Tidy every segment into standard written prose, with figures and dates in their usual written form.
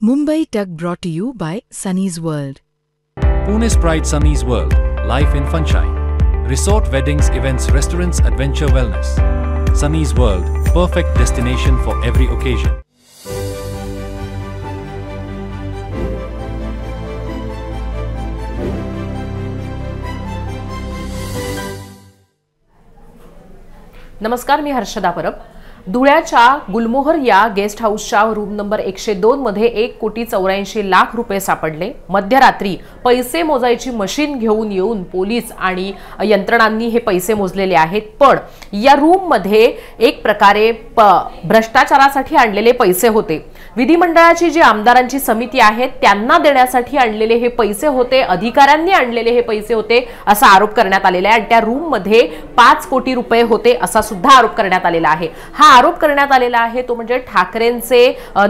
Mumbai Tuck brought to you by Sunny's World. Pune's Pride Sunny's World, life in Funshine. Resort weddings, events, restaurants, adventure wellness. Sunny's World, perfect destination for every occasion. नमस्कार, मी हर्षदा परब. धुळ्याच्या गुलमोहर या guest हाऊसच्या room number 102 मध्ये 1,84,00,000 रुपये सापडले. मध्यरात्री पैसे मोजायची मशीन घेऊन येऊन पोलीस आणि यंत्रणांनी हे पैसे मोजलेले आहेत. पण या रूम मध्ये एक प्रकारे भ्रष्टाचारासाठी आणलेले पैसे होते. विधिमंडळाची जी आमदारांची समिती आहे त्यांना देण्यासाठी आणलेले हे पैसे होते, अधिकाऱ्यांनी आणलेले हे पैसे होते असा आरोप करण्यात आलेला आहे. आणि त्या रूम मध्ये 5 कोटी रुपये होते असा सुद्धा आरोप करण्यात आलेला आहे. हा आरोप करण्यात आलेला आहे तो म्हणजे ठाकरेंचे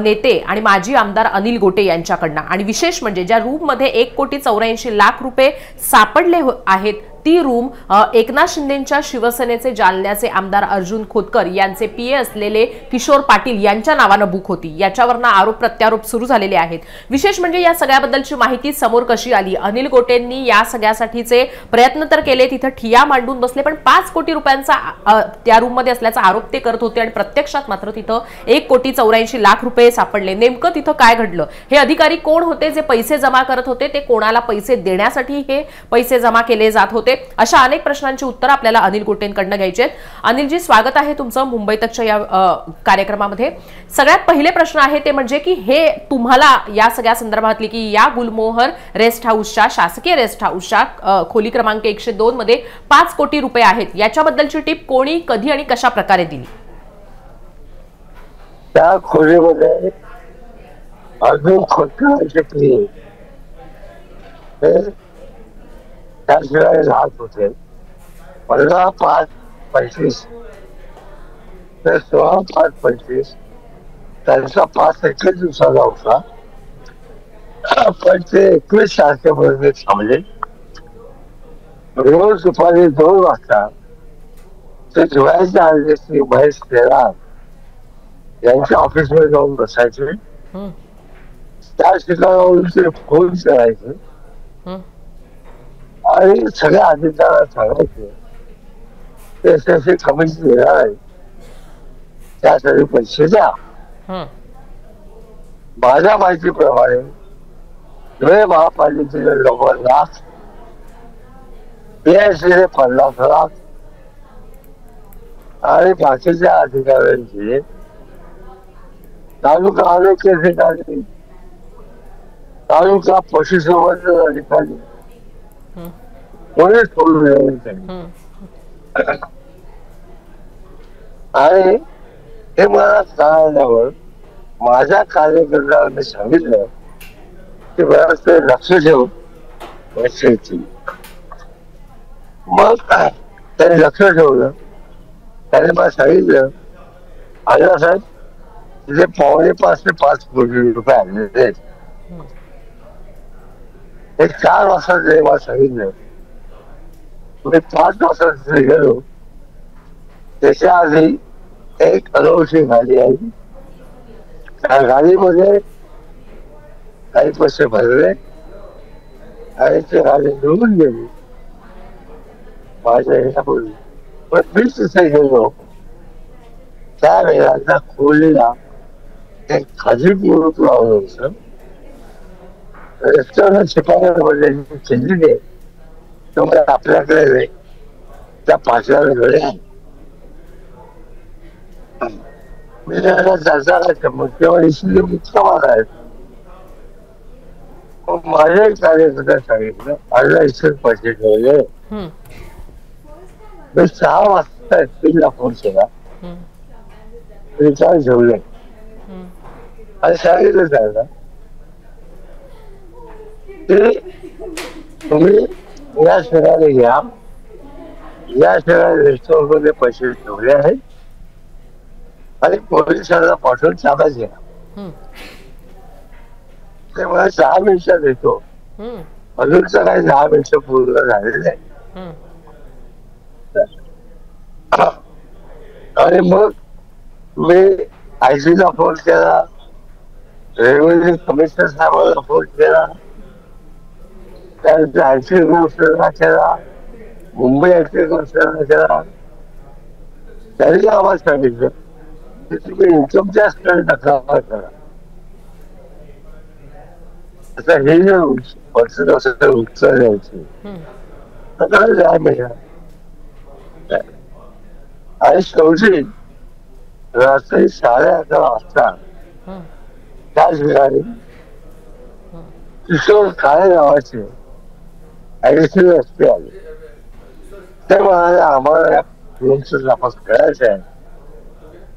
नेते आणि माजी आमदार अनिल गोटे यांच्याकडनं. आणि विशेष म्हणजे ज्या रूम मध्ये 1,84,00,000 रुपये सापडले आहेत ती रूम एकनाथ शिंदेंच्या शिवसेनेचे जालन्याचे आमदार अर्जुन खोतकर यांचे पीए असलेले किशोर पाटील यांच्या नावानं बुक होती. याच्यावरनं आरोप प्रत्यारोप सुरू झालेले आहेत. विशेष म्हणजे या सगळ्याबद्दलची माहिती समोर कशी आली. अनिल गोटेंनी या सगळ्यासाठीचे प्रयत्न तर केले, तिथं ठिया मांडून बसले, पण 5 कोटी रुपयांचा त्या रूम मध्ये असल्याचा आरोप ते करत होते आणि प्रत्यक्षात मात्र तिथं 1,84,00,000 रुपये सापडले. नेमकं तिथं काय घडलं, हे अधिकारी कोण होते जे पैसे जमा करत होते, ते कोणाला पैसे देण्यासाठी हे पैसे जमा केले जात होते, अशा अनेक प्रश्नांची उत्तर आपल्याला अनिल गोटेंकडनं घ्यायची आहेत. अनिलजी, स्वागत आहे तुमचं मुंबई तकच्या या कार्यक्रमामध्ये. सगळ्यात पहिले प्रश्न आहे ते म्हणजे की हे तुम्हाला या सगळ्या संदर्भातली की या गुलमोहर रेस्ट हाऊसच्या, शासकीय रेस्ट हाऊसच्या खोली क्रमांक 102 मध्ये 5 कोटी रुपये आहेत, याच्याबद्दलची टीप कोणी, कधी आणि कशा प्रकारे दिली? त्या खोलीमध्ये अजून खोदकाराचे त्याशिवाय राहत होते. 15, 5, 25 तर 16, 5, 25 त्यांचा 5 एकच दिवसाचा होता. पण ते 21 तारखेपर्यंत थांबले. रोज दुपारी 2 वाजता ते धुळ्याच्या आले श्री महेश शेलार यांच्या ऑफिसमध्ये जाऊन बसायचे. त्या ठिकाणावरून ते फोन करायचे आणि सगळ्या अधिकाऱ्यांना सांगायचे ते असे कमिशन देणार आहे, त्यासाठी पैसे द्या. माझ्या माहितीप्रमाणे धुळे महापालिकेचे 90 लाख, PIC 50 लाख आणि बाकीच्या अधिकाऱ्यांचे तालुका आरोग्य अधिकारी, तालुका पशुसंवर्धन अधिकारी कोणीच सोडून आणि हे मला कळल्यावर माझ्या कार्यकर्त्यांनी सांगितलं की बरंच ते लक्ष ठेवून पैसे. मग त्यांनी लक्ष ठेवलं. त्याने मला सांगितलं, आला साहेब तिथे 4.5 ते 5 कोटी रुपये आलेले आहेत. हे 4 वाजता ते मला सांगितलं. मी 5 वाजता तिथे गेलो. त्याच्या आधी एक अनोळखी गाडी आली. त्या गाडीमध्ये काही पैसे भरले आणि ती गाडी निघून गेली. माझ्या ह्या बोलली. पण मी तिथे गेलो त्यावेळेला त्या खोलीला एक खाजगी लावलं होतं. रस्त्यावर शिपाऱ्यांमध्ये केलेली आहे, त्यामुळे आपल्याकडे त्या पाचव्याला वेळे आहे. मी त्याचा मुख्यमंत्री मुख्य मारा आहेत. माझ्या कार्यकर्त्या सांगितलं माझ्या इच्छित पैसे ठेवले. मी 6 वाजता एसपीला फोन केला, रिचार्ज ठेवले आणि सांगितलं त्यांना तुम्ही या शहराने घ्या, या शहराने रेस्टॉरंट मध्ये पैसे ठेवले आहेत आणि पोलिसांना पाठवून ताब्यात घ्या. ते मला 6 मिनिटात येतो. अजून तर काही 10 मिनिटं पूर्ण झालेले आहे. आणि मग मी आयसीला फोन केला, रेव्हेन्यू कमिशनर साहेबांना फोन केला, त्यानंतर ऍक्सिडेंट कमिशनरला केला, मुंबई ऍक्सिडेंट कमिशनरला केला. त्यांनी आम्हाला सांगितलं की तुम्ही इन्कम टॅक्सकडे तक्रार करा. आता हे जे उत्तर द्यायचे तक्रार द्या मिळणार. आणि शेवटी रात्री 11:30 वाजता त्याच ठिकाणी किशोर काळे नावाचे ऍडिशनल एसपी आले. ते म्हणाले आम्हाला या फिल्मचा तपास करायचा आहे,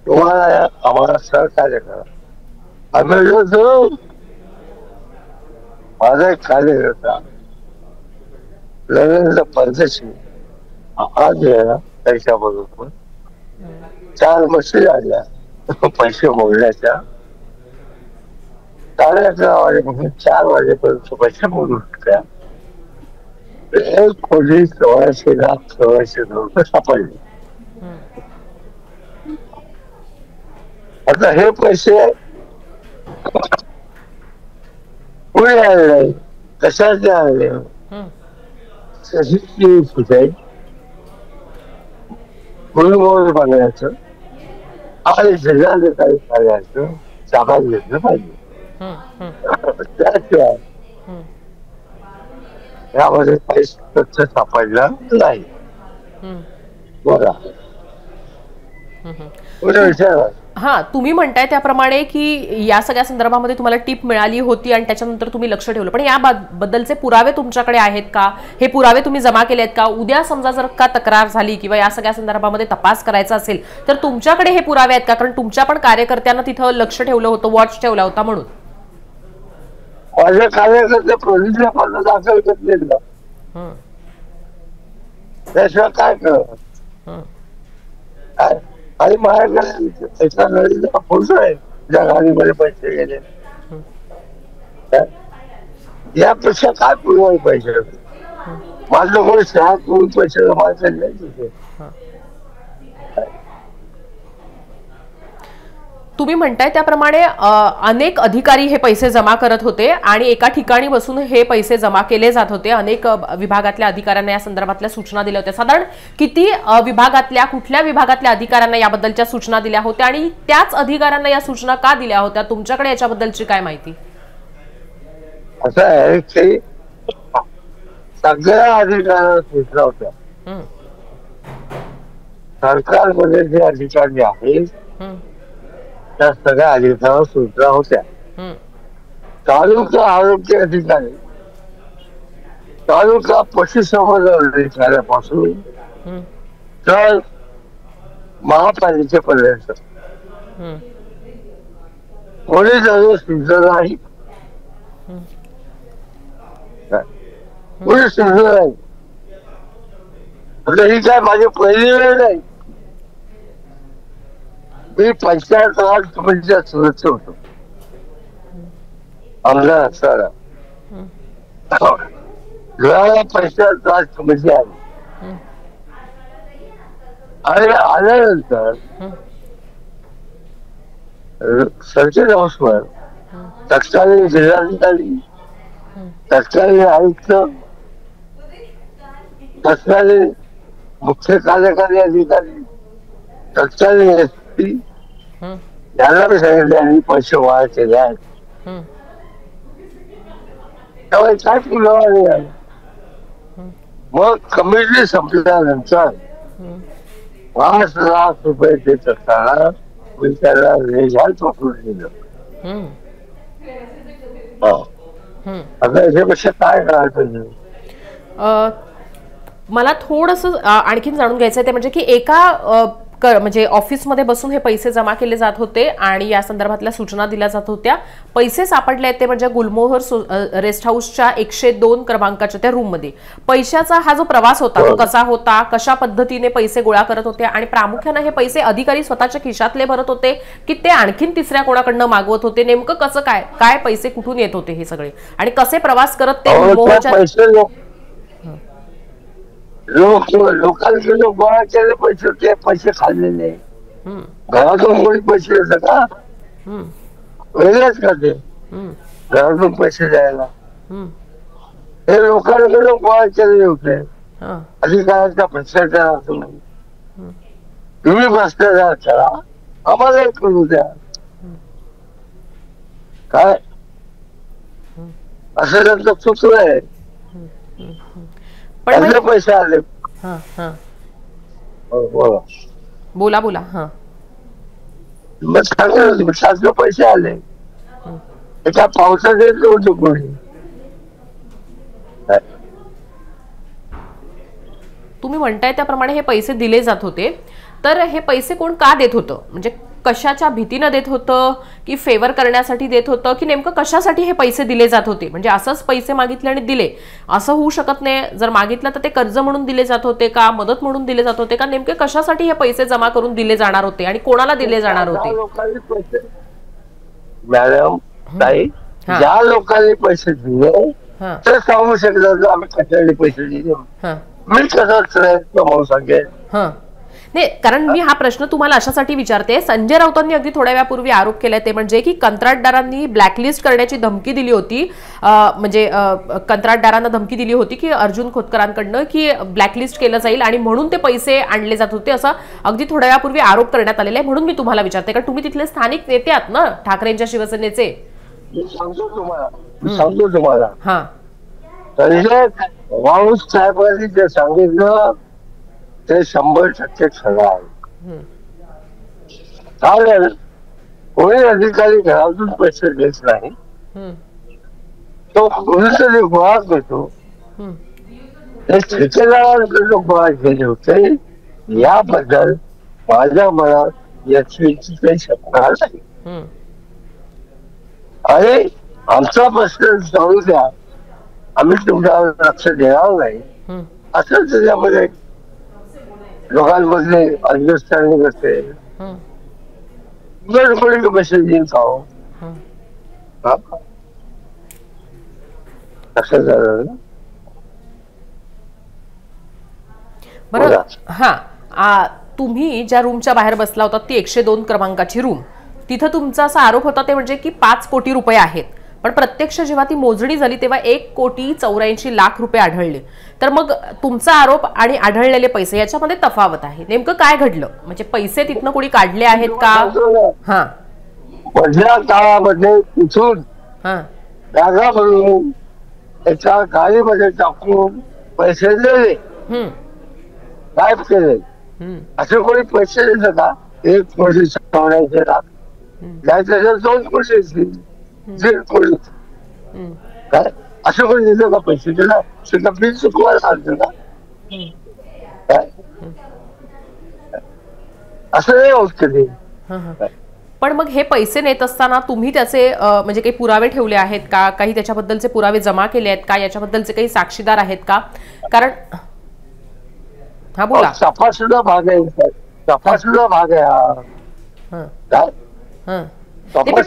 तुम्हाला आम्हाला सहकार्य करा. आम्ही जो माझा एक कार्यकर्ता रवींद्र परदेशी आज त्याच्याबरोबर 4 मशीन आल्या पैसे मोडण्याच्या. 11:30 वाजेपासून 4 वाजेपर्यंत पैसे मोडून होत्या. 1,84,00,00,000 रुपये सापडले. आता हे पैसे पुढे आले, कशाचे आले? सीसीटीव्ही फुटेज गुलमोहर बघायचं आणि जिल्हाधिकारी कार्यालयाचं ताब्यात घेतलं पाहिजे. त्याशिवाय यामध्ये काही तथ्य सापडलं नाही. बघा विचार. हा, तुम्ही म्हणताय त्याप्रमाणे की या सगळ्या संदर्भामध्ये तुम्हाला टीप मिळाली होती आणि त्याच्यानंतर तुम्ही लक्ष ठेवलं, पण या बद्दलचे पुरावे तुमच्याकडे आहेत का? हे पुरावे तुम्ही जमा केले आहेत का? उद्या समजा जर का तक्रार झाली किंवा या सगळ्या संदर्भामध्ये तपास करायचा असेल तर तुमच्याकडे हे पुरावे आहेत का? कारण तुमच्या पण कार्यकर्त्यांना तिथं लक्ष ठेवलं होतं, वॉच ठेवला होता म्हणून. माझे कार्यकर्ते पोलिसला पण दाखल करतील ना, त्याशिवाय काय कर. आणि माझ्याकडे एका गाडीचा फोटो आहे ज्या गाडीमध्ये पैसे गेले. यापेक्षा काय पुरवायला पाहिजे? माझं कोणी सहा करून पैसे जमा केले तिथे. तुम्ही म्हणताय त्याप्रमाणे अनेक अधिकारी हे पैसे जमा करत होते आणि एका ठिकाणी बसून हे पैसे जमा केले जात होते. अनेक विभागातल्या अधिकाऱ्यांना या संदर्भातल्या सूचना दिल्या होत्या. साधारण किती विभागातल्या, कुठल्या विभागातल्या अधिकाऱ्यांना याबद्दलच्या सूचना दिल्या होत्या आणि त्याच अधिकाऱ्यांना या सूचना का दिल्या होत्या? तुमच्याकडे याच्याबद्दलची काय माहिती? असं आहे की सगळ्या अधिकाऱ्यांना सूचना होत्या. सरकारमध्ये जे अधिकारी आहेत त्या सगळ्या अधिकाऱ्यांना सूचना होत्या. तालुका आरोग्य अधिकारी, तालुका पशुसंवर्धन अधिकाऱ्यापासून तर महापालिकेपर्यंत कोणी जवळ सूचना नाही, कोणी सूचना नाही. ही काय माझी पहिली वेळ नाही. मी पंचायत राज कमिटीचा सदस्य होतो आमदार असताना. ज्यावेळेला पंचायत राज कमिटी आली आणि आल्यानंतर सर्किट हाऊसवर तत्कालीन जिल्हाधिकारी, तत्कालीन आयुक्त, तत्कालीन मुख्य कार्यकारी अधिकारी, तत्कालीन एसपी यांना मी सांगितले आणि पैसे वाया केले आहेत. त्यामुळे काय पुरावा नाही. मग कमिटी संपल्यानंतर 5 लाख रुपये देत असताना मी त्याला रेझाल पकडून दिलं. आता याच्यापेक्षा काय करायचं? मला थोडंसं आणखीन जाणून घ्यायचं आहे ते म्हणजे की एका म्हणजे ऑफिसमध्ये बसून हे पैसे जमा केले जात होते आणि या संदर्भातल्या सूचना दिल्या जात होत्या. पैसे सापडले आहेत ते म्हणजे गुलमोहर रेस्ट हाऊसच्या 102 क्रमांकाच्या त्या रूम मध्ये. पैशाचा हा जो प्रवास होता तो कसा होता, कशा पद्धतीने पैसे गोळा करत होते आणि प्रामुख्याने हे पैसे अधिकारी स्वतःच्या खिशातले भरत होते की ते आणखीन तिसऱ्या कोणाकडनं मागवत होते? नेमकं कसं काय पैसे कुठून येत होते हे सगळे आणि कसे प्रवास करत ते गुलमोहरच्या लोकांचे लोक गोळा केले पैसे, ते पैसे खाल्लेले घरातून कोणी पैसे येतं का? वेगळेच का ते? घरातून पैसे द्यायला हम्म. हे लोकांकडे गोळा केलेले होते. हा. अधिकाराचा भ्रष्टाचार तुम्ही तुम्ही भ्रष्टाचार करा, आम्हाला करू द्या. काय असं त्यांचं चुकलं आहे. पण त्यांचे पैसे आले. हा हा बोला बोला बोला. हा. मग सांगितलं शासकीय पैसे आले. एका पावसात येत नव्हतं कोणी. तुम्ही म्हणताय त्याप्रमाणे हे पैसे दिले जात होते, तर हे पैसे कोण का देत होतं? म्हणजे कशाच्या भीतीनं देत होतं, की फेवर करण्यासाठी देत होतं, की नेमकं कशासाठी हे पैसे दिले जात होते? म्हणजे असंच पैसे मागितले आणि दिले असं होऊ शकत नाही. जर मागितलं तर ते कर्ज म्हणून दिले जात होते का, मदत म्हणून दिले जात होते का, नेमके कशासाठी हे पैसे जमा करून दिले जाणार होते आणि कोणाला दिले जाणार होते? मॅडम ताई, ज्या लोकांनी पैसे दिले तर सांगू शकतात आम्ही कशासाठी पैसे दिले. मी कसं कमावू सांगेल? नाही, कारण मी हा प्रश्न तुम्हाला अशासाठी विचारते. संजय राऊतांनी अगदी थोड्या वेळापूर्वी आरोप केलाय, ते म्हणजे की कंत्राटदारांनी ब्लॅकलिस्ट करण्याची धमकी दिली होती. म्हणजे कंत्राटदारांना धमकी दिली होती की अर्जुन खोतकरांकडनं की ब्लॅकलिस्ट केलं जाईल आणि म्हणून ते पैसे आणले जात होते, असा अगदी थोड्या वेळापूर्वी आरोप करण्यात आलेला आहे. म्हणून मी तुम्हाला विचारते, कारण तुम्ही तिथले स्थानिक नेते आहात ना ठाकरेंच्या शिवसेनेचे. सांगतो तुम्हाला हा. संजय राऊत साहेबांनी जे सांगितलं ते 100% खरं आहे. चालेल, कोणी अधिकारी घरातून पैसे देत नाही, तो कोणीतरी गोळा करतो. ते ठेकेदारांकडे गोळा केले होते याबद्दल माझ्या मनात याची काही शंका नाही. आणि आमचा प्रश्न जाऊ द्या, आम्ही तुमच्यावर लक्ष देणार नाही असं त्याच्यामध्ये लोकांमध्ये अंडरस्टँडिंग असते. कोणी मेसेज येईल का हो? लक्षात झालं ना? बरं. हा, तुम्ही ज्या रूमच्या बाहेर बसला होता ती 102 क्रमांकाची रूम, तिथं तुमचा असा आरोप होता ते म्हणजे की 5 कोटी रुपये आहेत. पण प्रत्यक्ष जेव्हा ती मोजणी झाली तेव्हा 1,84,00,000 रुपये आढळले. तर मग तुमचा आरोप आणि आढळलेले पैसे याच्यामध्ये तफावत आहे. नेमकं काय घडलं? म्हणजे पैसे तिथनं कोणी काढले आहेत का? हा. मधल्या काळामध्ये तिथून जागा भरून एका गाडीमध्ये टाकून पैसे दिले, गायब केले. असे कोणी पैसे देतं का? 1,84,00,000 द्यायचं 2 कोटी असतील, 1.5 कोटी काय असं कोणी देतं का पैसे? त्याला सुद्धा बिल चुकवायला सांगतं का? काय असं नाही होत कधी. पण मग हे पैसे नेत असताना तुम्ही त्याचे म्हणजे काही पुरावे ठेवले आहेत का? काही त्याच्याबद्दलचे पुरावे जमा केले आहेत का? याच्याबद्दलचे काही साक्षीदार आहेत का? कारण हा बोला. तपासुद्धा भाग आहे, तपासुद्धा भाग आहे हा. काय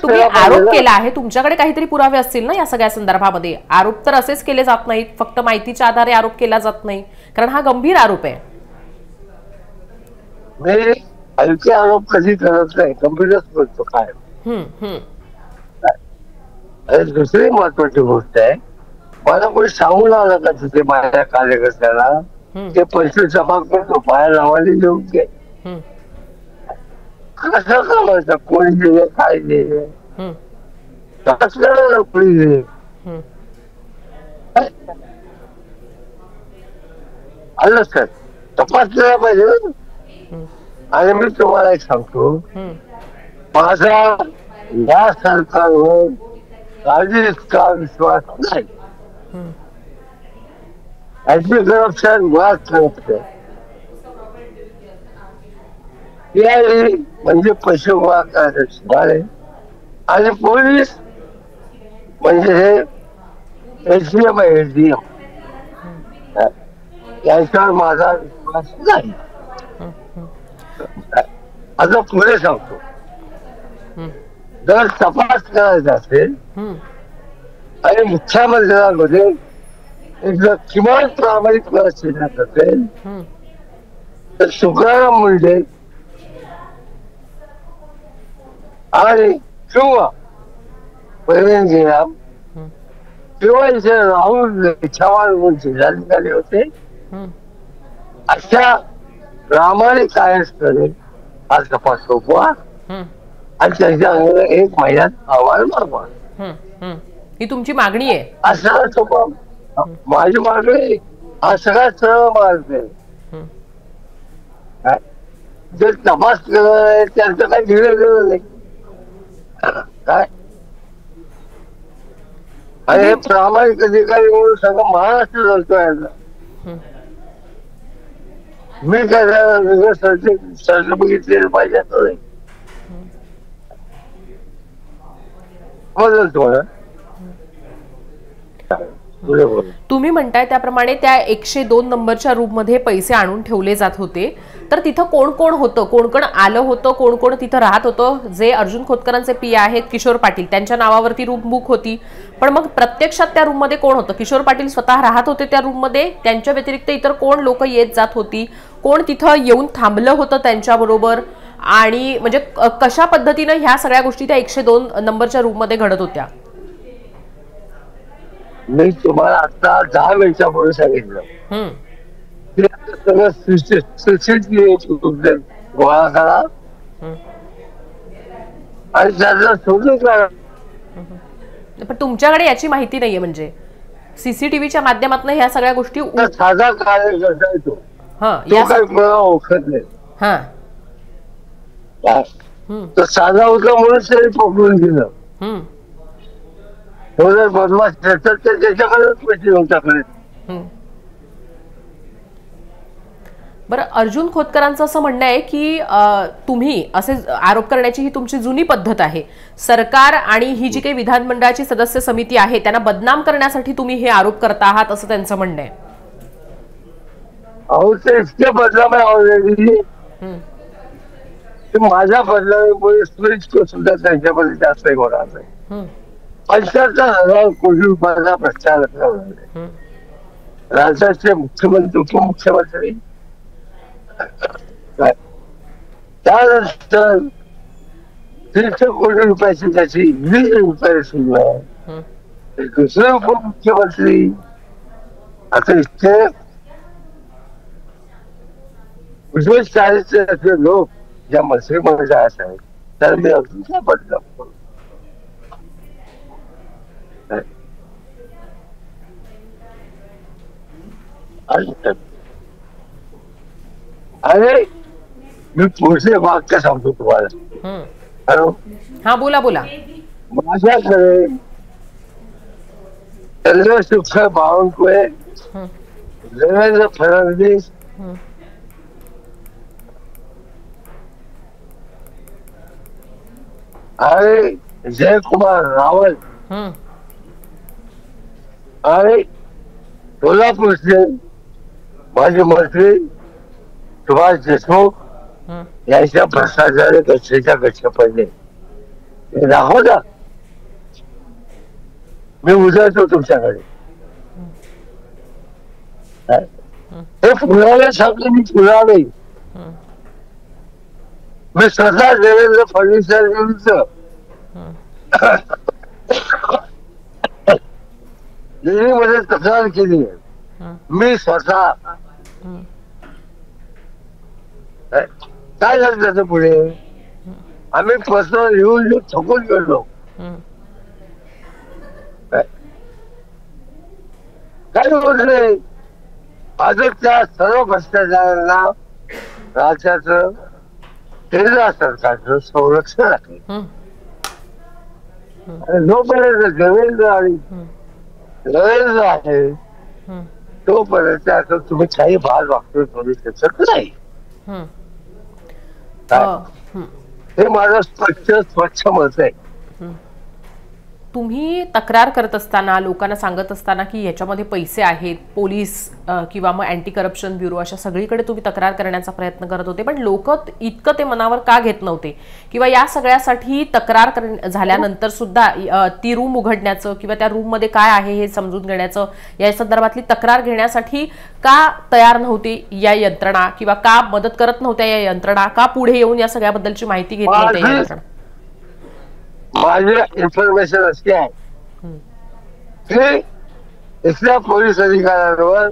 तुम्ही आरोप केला आहे, तुमच्याकडे काहीतरी पुरावे असतील ना या सगळ्या संदर्भामध्ये? आरोप तर असेच केले जात नाहीत, फक्त माहितीच्या आधारे आरोप केला जात नाही, कारण हा गंभीर आरोप आहे. मी हलके आरोप कधी करत नाही, गंभीरच बोलतो. काय दुसरी महत्वाची गोष्ट आहे, मला कोणी सांगून आलं का तिथे माझ्या कार्यकर्त्याला ते पैसे जमा करतो, पाया लावायला देऊन घे. कसं करायचं? कोणी दिले, काय दिले, कोणी दिले? आलं सर, तपास केला पाहिजे. आणि मी तुम्हाला एक सांगतो, माझा या सरकारवर काही इतका विश्वास नाही. अँटी करप्शन, मुळात करप्शन म्हणजे पैसे गोळा करायचे, आणि पोलीस म्हणजे हे एसडीएम आहे, एसडीएम, यांच्यावर माझा विश्वास नाही. आता पुढे सांगतो, जर तपास करायचा असेल आणि मुख्यमंत्र्यांमध्ये एक जर किमान प्रामाणिकपणा शिकत असेल तर तुकाराम मुंडे आणि किंवा पहिल्यांदा केव्हा राहुल चव्हाण जिल्हाधिकारी होते. अशा प्रामाणिक कार्यस्थळी हा तपास सोपवा आणि त्याच्या अंगाला 1 महिन्यात अहवाल मागवा. ही तुमची मागणी आहे? असं सोपा माझी मागणी. हा सगळा सरळ मार्ग आहे. जे तपास करणार त्यांचं काही दिलं नाही काय. आणि हे प्रामाणिक अधिकारी म्हणून सगळं महाराष्ट्र चालतोय. मी काय सर्टिफिकेट पाहिजे बदलतो. तुम्ही म्हणताय त्याप्रमाणे त्या 102 नंबरच्या रूममध्ये पैसे आणून ठेवले जात होते, तर तिथं कोण कोण होतं, कोण कोण आलं होतं, कोण कोण तिथं राहत होतं? जे अर्जुन खोतकरांचे पीए आहेत किशोर पाटील, त्यांच्या नावावरती रूम बुक होती, पण मग प्रत्यक्षात त्या रूम मध्ये कोण होतं? किशोर पाटील स्वतः राहत होते त्या रूम मध्ये, त्यांच्या व्यतिरिक्त इतर कोण लोक येत जात होती? कोण तिथं येऊन थांबलं होतं त्यांच्याबरोबर? आणि म्हणजे कशा पद्धतीने ह्या सगळ्या गोष्टी त्या 102 नंबरच्या रूम मध्ये घडत होत्या? मी तुम्हाला आता 10 मिनिटापूर्वी सांगितलं. गोळा करा आणि त्याचा शोधून करा. पण तुमच्याकडे याची माहिती नाहीये, म्हणजे सीसीटीव्हीच्या माध्यमातून ह्या सगळ्या गोष्टी? साधा कार्यकर्ता आहे तो काही ओळखत नाही. तो साधा होता म्हणून तरी पकडून दिलं. जर बदमाश त्याच्याकडेच पैसे घेऊन टाकले. बरं, अर्जुन खोतकरांचं असं म्हणणं आहे की तुम्ही असे आरोप करण्याची ही तुमची जुनी पद्धत आहे. सरकार आणि ही जी काही विधानमंडळाची सदस्य समिती आहे त्यांना बदनाम करण्यासाठी तुम्ही हे आरोप करता आहात, असं त्यांचं म्हणणं आहे. अहो ते इतके बदनाम आहे ऑलरेडी. माझ्या बदलामुळे सुद्धा त्यांच्यामध्ये जास्त होणार आहे. 75,000 कोटी रुपयाचा भ्रष्टाचार राज्याचे मुख्यमंत्री उपमुख्यमंत्री. त्यानंतर 300 कोटी रुपयाची त्याची वीज रुपये सुरू आहे. दुसरे उपमुख्यमंत्री आता इतके उज्ज्वल चारित्र्याचे लोक ज्या मंत्रिमंडळात आहेत तर मी अजून काय बदलाव करू. अरे मी पुढचे वाक्य सांगतो तुम्हाला. हॅलो, हा बोला बोला. माझ्याकडे चंद्रशेखर बावनकुळे, देवेंद्र फडणवीस, आणि जयकुमार रावल आणि सोलापूरचे माजी मंत्री सुभाष देशमुख यांच्या भ्रष्टाचारी गच्छेच्या गच्छ पडले. हे दाखवता मी उजळतो तुमच्याकडे. हे पुरावे सांगतो मी, पुरावे. मी स्वतः देवेंद्र फडणवीस विरुद्ध दिल्लीमध्ये तक्रार केली आहे. मी स्वतः. काय झालं त्याचं पुढे? आम्ही पत्र लिहून थकून गेलो. काय होत नाही. भाजपच्या सर्व भ्रष्टाचारांना राज्याचं केंद्र सरकारचं संरक्षण आहे. जोपर्यंत देवेंद्र आणि नरेंद्र आहे तोपर्यंत असं तुम्ही काही भाग वागतो करू शकत नाही. हे माझं स्वच्छ मत आहे. तुम्ही तक्रार करत असताना, लोकांना सांगत असताना की याच्यामध्ये पैसे आहेत, पोलीस किंवा मग अँटी करप्शन ब्युरो अशा सगळीकडे तुम्ही तक्रार करण्याचा प्रयत्न करत होते, पण लोक इतकं ते मनावर का घेत नव्हते? किंवा या सगळ्यासाठी तक्रार झाल्यानंतर सुद्धा ती रूम उघडण्याचं किंवा त्या रूम मध्ये काय आहे हे समजून घेण्याचं, या संदर्भातली तक्रार घेण्यासाठी का तयार नव्हती या यंत्रणा, किंवा का मदत करत नव्हत्या या यंत्रणा? का पुढे येऊन या सगळ्याबद्दलची माहिती घेत नव्हत्या या यंत्रणा? माझी इन्फॉर्मेशन अशी आहे की इथल्या पोलीस अधिकाऱ्यांवर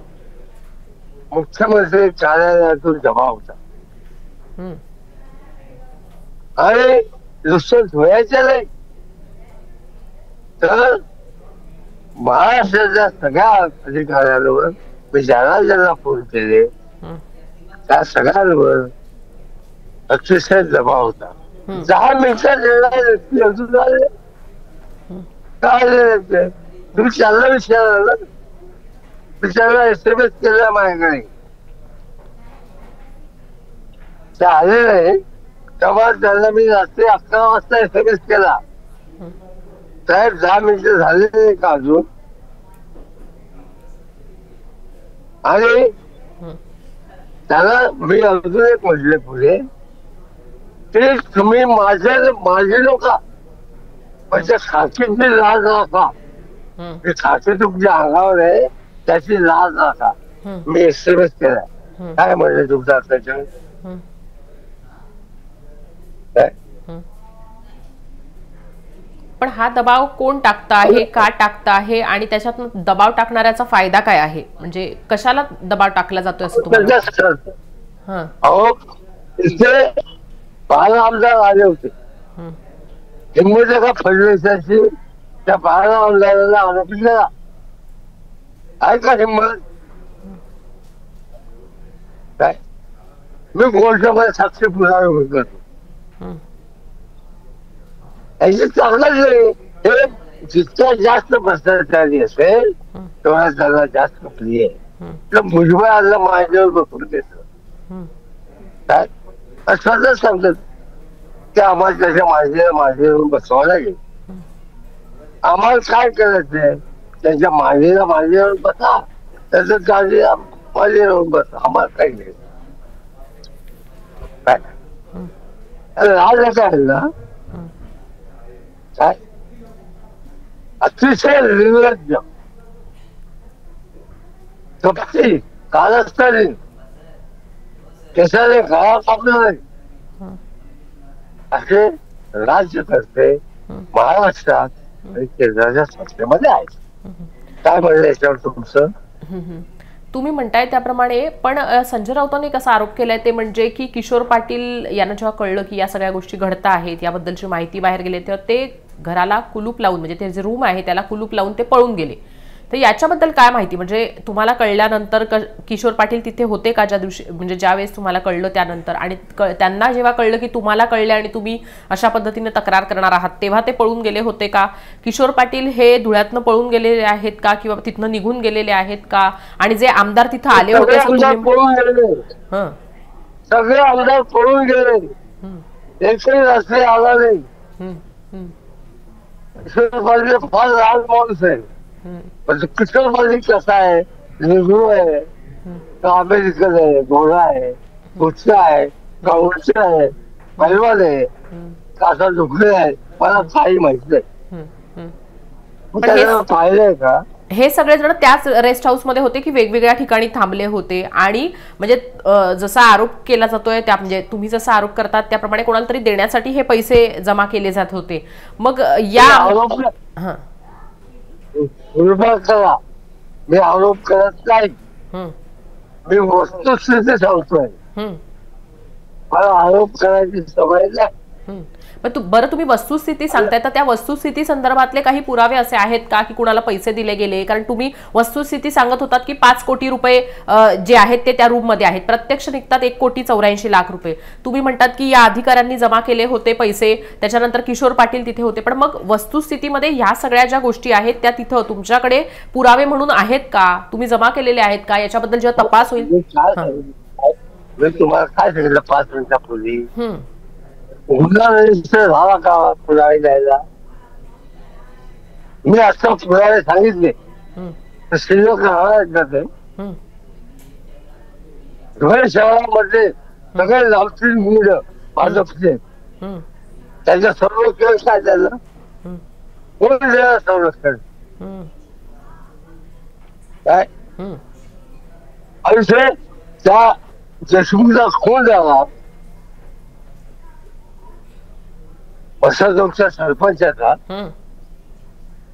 मुख्यमंत्री कार्यालयातून जमा होता आणि नुसतं धुळ्याच्या नाही तर महाराष्ट्राच्या सगळ्या अधिकाऱ्यांवर मी ज्यांना फोन केले त्या सगळ्यांवर अतिशय दबाव होता. 10 मिनिटात येणारे व्यक्ती अजून आले काय तुम्ही त्यांना विचारलं ना, विचारला SMS केला माझ्याकडे ते आले नाही तेव्हा त्यांना मी रात्री 11 वाजता SMS केला, साहेब 10 मिनिटं झाले नाही का अजून. आणि त्याला मी अजून एक म्हटले पुढे ते तुम्ही माझे लोक म्हणजे खाकीची लाज राखा, खाकी तुमच्या अंगावर आहे त्याची लाज राखा. मी SMS केला काय म्हणले तुमचा त्याच्या पण हा दबाव कोण टाकता आहे, का टाकता आहे आणि त्याच्यात दबाव टाकणाऱ्याचा फायदा काय आहे, म्हणजे कशाला दबाव टाकला जातोय असं तुम्हाला? अहो इथे 12 आमदार आले होते, हिंमत का फडणवीसांची त्या 12 आमदारांना आरोपी केला आहे का हिंमत? काय मी कोर्टामध्ये साक्षी पुरावे करतो याची चांगलंच नाही. हे जितका जास्त भ्रष्टाचारी असेल तेवढा त्याला जास्त प्रिय आहे. भुजबळ आला माझ्यावर बसून घेतलं काय स्वतःच सांगतात की आम्हाला त्याच्या माझ्यावर बसवावं लागेल. आम्हाला काय करायचंय त्यांच्या माझ्यावर बसा, त्याचं काळजी माझ्यावर बसा, आम्हाला काय घ्यायचं काय राज काय ना काय अतिशय निर्लज्ज कपटी कारस्थानी केसाने गळा कापणार असे राज्य करते महाराष्ट्रात आणि केंद्राच्या संस्थेमध्ये आहे. काय म्हणलं याच्यावर तुमचं? तुम्ही म्हणताय त्याप्रमाणे, पण संजय राऊतांनी कसा आरोप केलाय ते म्हणजे की किशोर पाटील यांना जेव्हा कळलं की या सगळ्या गोष्टी घडता आहेत, याबद्दलची माहिती बाहेर गेली, तेव्हा ते घराला कुलूप लावून म्हणजे ते जे रूम आहे त्याला कुलूप लावून ते पळून गेले. तर याच्याबद्दल काय माहिती, म्हणजे तुम्हाला कळल्यानंतर किशोर पाटील तिथे होते का ज्या दिवशी, म्हणजे ज्यावेळेस तुम्हाला कळलं त्यानंतर, आणि त्यांना जेव्हा कळलं की तुम्हाला कळले आणि तुम्ही अशा पद्धतीने तक्रार करणार आहात तेव्हा ते पळून गेले होते का? किशोर पाटील हे धुळ्यातनं पळून गेलेले आहेत का किंवा तिथनं निघून गेलेले आहेत का? आणि जे आमदार तिथं आले होते सगळे आमदार पळून गेले, एकही रस्ते आला नाही. फार लहान माणूस आहे, पण किशोर पाटील कसा आहे, निघू आहे का अमेरिकन आहे, गोरा आहे, गुच्चा आहे का उच्च आहे, पैलवान आहे का असा दुखले आहे, मला काही माहित नाही. त्याला पाहिलंय का? हे सगळे जण त्याच रेस्ट हाऊस मध्ये होते की वेगवेगळ्या ठिकाणी थांबले होते? आणि म्हणजे जसा आरोप केला जातोय त्या, म्हणजे तुम्ही जसा आरोप करतात त्याप्रमाणे कोणाला तरी देण्यासाठी हे पैसे जमा केले जात होते. मग या करा, मी आरोप करत नाही, मी वस्तुस्थिती सांगतोय. मला आरोप करायची सवय नाही. बरं, तुम्ही वस्तुस्थिती सांगताय तर त्या वस्तुस्थिती संदर्भातले काही पुरावे असे आहेत का की कुणाला पैसे दिले गेले? कारण तुम्ही वस्तुस्थिती सांगत होतात की 5 कोटी रुपये जे आहेत ते त्या रूम मध्ये आहेत, प्रत्यक्ष निघतात 1,84,00,000 रुपये. तुम्ही म्हणतात की या अधिकाऱ्यांनी जमा केले होते पैसे, त्याच्यानंतर किशोर पाटील तिथे होते, पण मग वस्तुस्थितीमध्ये ह्या सगळ्या ज्या गोष्टी आहेत त्या तिथं तुमच्याकडे पुरावे म्हणून आहेत का? तुम्ही जमा केलेले आहेत का? याच्याबद्दल जेव्हा तपास होईल. मी तुम्हाला काय सांगितलं 5 मिनिटापूर्वी, गुन्हा रजिस्टर झाला का पुरावे द्यायला? मी आता पुरावे सांगितले तर शिल्लक राहणार ना ते. धुळे शहरामध्ये सगळे लावतील मुलं भाजपचे, त्याचं संरक्षण काय झालं? कोण दिलं संरक्षण? काय असे त्या देशमुखचा खून झाला, वसंतोगच्या सरपंचाचा हम्म,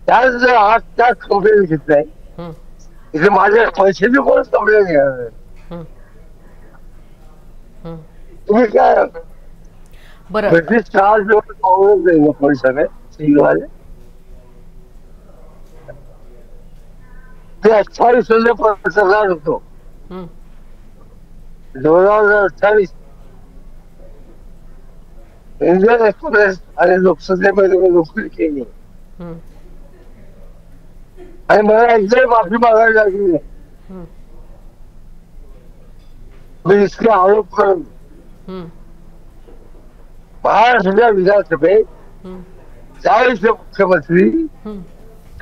त्याच जर आज त्याच कंप्लेंट घेतलाय हम्म, इथे माझ्या पैशाची कोण कंप्लेंट घेणार नाही. हम्म, हम्म. तुम्ही काय बरं. ब्रिटिश चार्ज काँग्रेस नाही ना कोणी सगळे सिंगवाले ते 28 पत्रकार होतो हम्म, 2028 इंडियन एक्सप्रेस आणि लोकसभेमध्ये मी नोकरी केली हम्म, आणि मला एकदाही माफी मागायला लागली नाही. हम्म, मी इतके आरोप करून हम्म, महाराष्ट्राच्या विधानसभेत हम्म, त्यावेळेचे मुख्यमंत्री हम्म,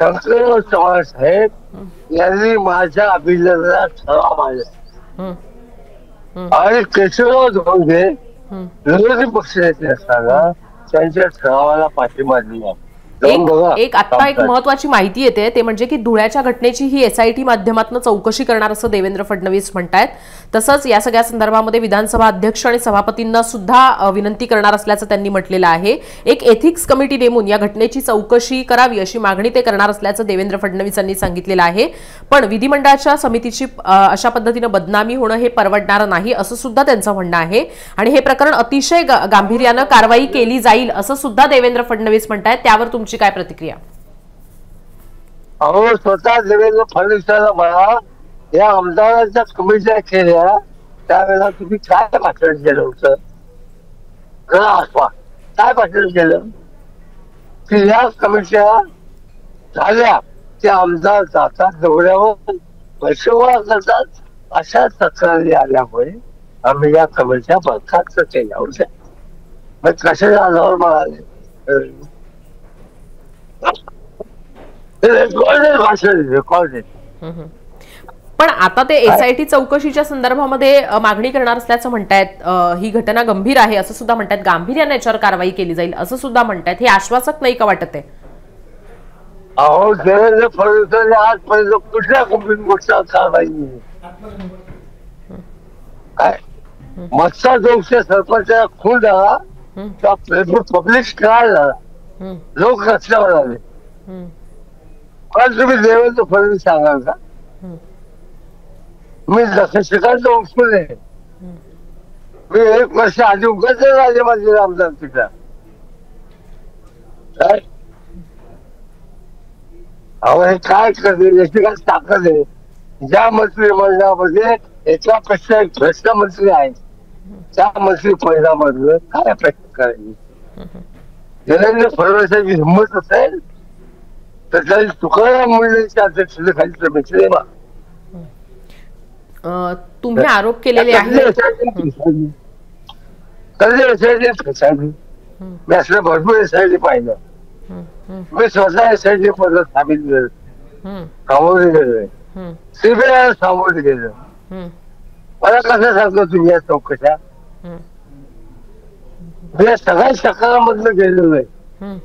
शंकरराव चव्हाण साहेब यांनी माझ्या अभिनंदनाला ठराव मांडला हम्म, आणि केशवराव धोंडगे हम्म. विरोधी पक्षनेते असताना त्यांच्या ठरावाला पाठिंबा दिला. जाऊन बघा. एक आता एक महत्वाची माहिती येते ते म्हणजे की धुळ्याच्या घटनेची ही SIT माध्यमातून चौकशी करणार असं देवेंद्र फडणवीस म्हणतायत. तसंच या सगळ्या संदर्भामध्ये विधानसभा अध्यक्ष आणि सभापतींना सुद्धा विनंती करणार असल्याचं त्यांनी म्हटलेलं आहे. एक एथिक्स कमिटी नेमून या घटनेची चौकशी करावी अशी मागणी ते करणार असल्याचं देवेंद्र फडणवीस यांनी सांगितलेलं आहे. पण विधिमंडळाच्या समितीची अशा पद्धतीनं बदनामी होणं हे परवडणारं नाही असं सुद्धा त्यांचं म्हणणं आहे आणि हे प्रकरण अतिशय गांभीर्यानं कारवाई केली जाईल असं सुद्धा देवेंद्र फडणवीस म्हणतायत. त्यावर तुमची काय प्रतिक्रिया? अहो स्वतः देवेंद्र फडणवीसांना मला या आमदारांच्या कमिट्या केल्या त्यावेळेला तुम्ही काय भाषण केलं होतं? काय भाषण केलं की या कमिट्या झाल्या त्या आमदार जातात दौऱ्यावर पैसेगोळा करतात अशा तक्रारी आल्यामुळे आम्ही या कमिट्या बरखास्त केल्या होत्या. मग कशाच्या आधारावर म्हणाले रेकॉर्डेड. पण आता ते SIT चौकशीच्या संदर्भामध्ये मागणी करणार असल्याचं म्हणतायत. ही घटना गंभीर आहे असं सुद्धा म्हणतात. गांभीर्याने याच्यावर कारवाई केली जाईल असं सुद्धा म्हणतात. हे आश्वासक नाही का वाटत आहे? अहो देवेंद्र फडणवीसांनी आजपर्यंत कुठल्या गंभीर गोष्टीवर कारवाई नाही. काय मत्सा जोगच्या सरपंचाला खून झाला पब्लिक काय झाला लोक रस्त्यावर आले. पण तुम्ही देवेंद्र फडणवीस सांगाल का? मी शिकायचं उचलून आहे. मी 1 वर्ष आधी उगाच राजे माझे आमदार तिथला काय अहो हे काय करते याची काय ताकद आहे? ज्या मंत्रिमंडळामध्ये एकापेक्षा एक भ्रष्ट मंत्री आहेत त्या मंत्री परिणामामधलं काय अपेक्षा करायची? देवेंद्र फडणवीसांची हिंमत असेल तर त्याची तुकाराम मुंडेंच्या अध्यक्षतेखाली समिती नेमा. तुम्ही आरोप केलेले आहेत. मी असलं भरपूर SIT पाहिलं. मी स्वतः SIT पद्धत स्थापित केलं सामोरे गेलोय. CBI सामोरे गेलं. मला कसं सांगतो तुम्ही या चौकशा? मी या सगळ्या शकारामधलं गेलेलो आहे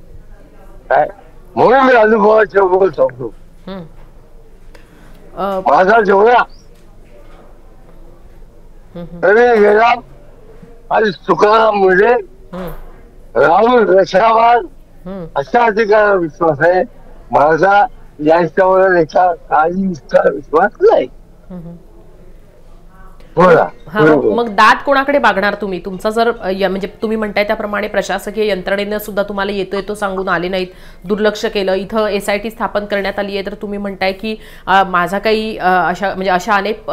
काय म्हणून मी अनुभवाच्या बोल सांगतो. माझा जेवढा तरी गेला आणि तुकाराम मुंडे राहुल रेखावाद अशा अधिकारावर विश्वास आहे. माझा यांच्यावर एका काही विश्वास नाही. मग दाद कोणाकडे मागणार तुम्ही? तुमचा जर म्हणजे तुम्ही म्हणताय त्याप्रमाणे प्रशासकीय यंत्रणेनं सुद्धा तुम्हाला येतोय तो सांगून आले नाहीत, दुर्लक्ष केलं, इथं SIT स्थापन करण्यात आली आहे तर तुम्ही म्हणताय की माझा काही अशा अनेक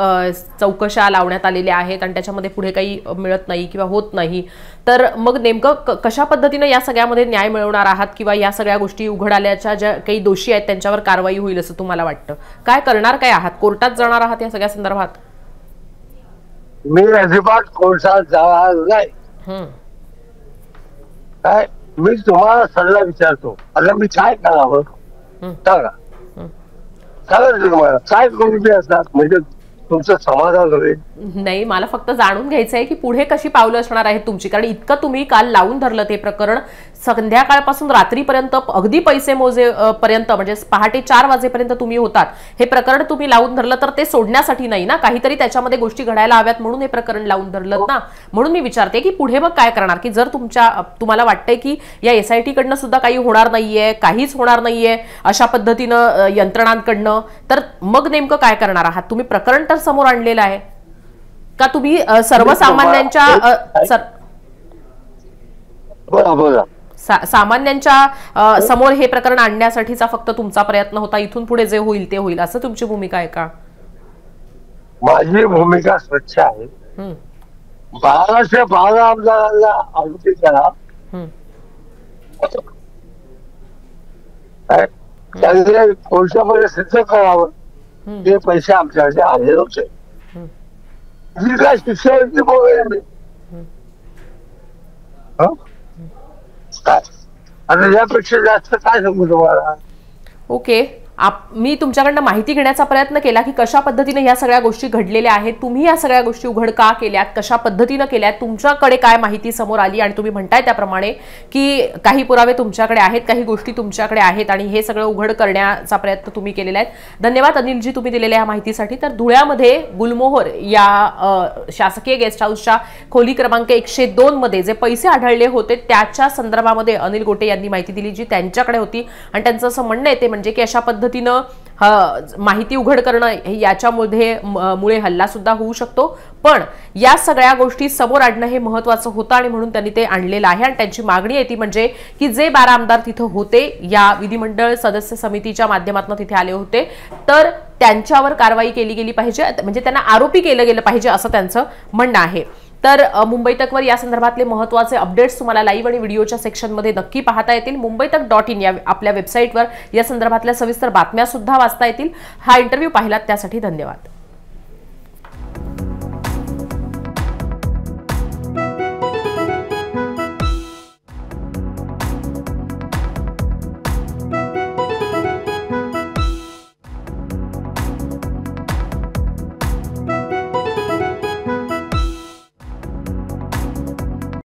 चौकशा लावण्यात आलेल्या आहेत आणि त्याच्यामध्ये पुढे काही मिळत नाही किंवा होत नाही, तर मग नेमकं कशा पद्धतीनं या सगळ्यामध्ये न्याय मिळवणार आहात किंवा या सगळ्या गोष्टी उघड आल्याच्या ज्या काही दोषी आहेत त्यांच्यावर कारवाई होईल असं तुम्हाला वाटतं? काय करणार काय आहात? कोर्टात जाणार आहात या सगळ्या संदर्भात? मी अजिबात कोर्टात जाणार नाही. काय मी तुम्हाला सल्ला विचारतो, आता मी काय करावं सांगा. सांगा तुम्हाला काय करून असतात म्हणजे तुमचं समाधान होईल? नाही, मला फक्त जाणून घ्यायचं आहे की पुढे कशी पावलं असणार आहेत तुमची, कारण इतकं तुम्ही काल लावून धरलं ते प्रकरण संध्याकाळपासून रात्रीपर्यंत अगदी पैसे मोजेपर्यंत म्हणजे पहाटे 4 वाजेपर्यंत तुम्ही होतात, हे प्रकरण तुम्ही लावून धरलं तर ते सोडण्यासाठी नाही ना, काहीतरी त्याच्यामध्ये गोष्टी घडायला हव्यात म्हणून हे प्रकरण लावून धरलं ना. म्हणून मी विचारते की पुढे मग काय करणार, की जर तुम्हाला वाटतंय की या SIT कडनं सुद्धा काही होणार नाहीये, काहीच होणार नाहीये अशा पद्धतीनं यंत्रणांकडनं, तर मग नेमकं काय करणार आहात तुम्ही? प्रकरण तर समोर आणलेलं आहे का तुम्ही सामान्यांच्या समोर हे प्रकरण आणण्यासाठीचा फक्त तुमचा प्रयत्न होता, इथून पुढे जे होईल ते होईल असं तुमची भूमिका आहे का? माझी भूमिका स्वच्छ आहे. 12 आमदारांना आमची करा, त्यांनी कोर्टामध्ये सिद्ध करावं ते पैसे आमच्याकडे आले होते. जी काय शिक्षा ती बघूया आणि यापेक्षा जास्त काय सांगू तुम्हाला. ओके, मी तुमच्याकडनं माहिती घेण्याचा प्रयत्न केला की कशा पद्धतीने या सगळ्या गोष्टी घडलेल्या आहेत, तुम्ही या सगळ्या गोष्टी उघड का केल्यात, कशा पद्धतीनं केल्यात, तुमच्याकडे काय माहिती समोर आली आणि तुम्ही म्हणताय त्याप्रमाणे की काही पुरावे तुमच्याकडे आहेत, काही गोष्टी तुमच्याकडे आहेत आणि हे सगळं उघड करण्याचा प्रयत्न तुम्ही केलेला आहे. धन्यवाद अनिलजी तुम्ही दिलेल्या या माहितीसाठी. तर धुळ्यामध्ये गुलमोहर या शासकीय गेस्ट हाऊसच्या खोली क्रमांक 102 मध्ये जे पैसे आढळले होते त्याच्या संदर्भामध्ये अनिल गोटे यांनी माहिती दिली जी त्यांच्याकडे होती आणि त्यांचं असं म्हणणं आहे ते म्हणजे की अशा पद्धतीनं माहिती उघड करणं याच्यामुळे हल्ला सुद्धा होऊ शकतो, पण या सगळ्या गोष्टी समोर आणणं हे महत्त्वाचं होतं आणि म्हणून त्यांनी ते आणलेलं आहे. आणि त्यांची मागणी आहे ती म्हणजे की जे 12 आमदार तिथं होते या विधिमंडळ सदस्य समितीच्या माध्यमातून तिथे आले होते तर त्यांच्यावर कारवाई केली गेली पाहिजे, म्हणजे त्यांना आरोपी केलं गेलं पाहिजे असं त्यांचं म्हणणं आहे. तर मुंबई तकवर या संदर्भातले महत्त्वाचे अपडेट्स तुम्हाला लाईव्ह आणि व्हिडिओच्या सेक्शनमध्ये नक्की पाहता येतील. mumbaitak.in या आपल्या वेबसाईटवर या संदर्भातल्या सविस्तर बातम्या सुद्धा वाचता येतील. हा इंटरव्ह्यू पाहिलात त्यासाठी धन्यवाद.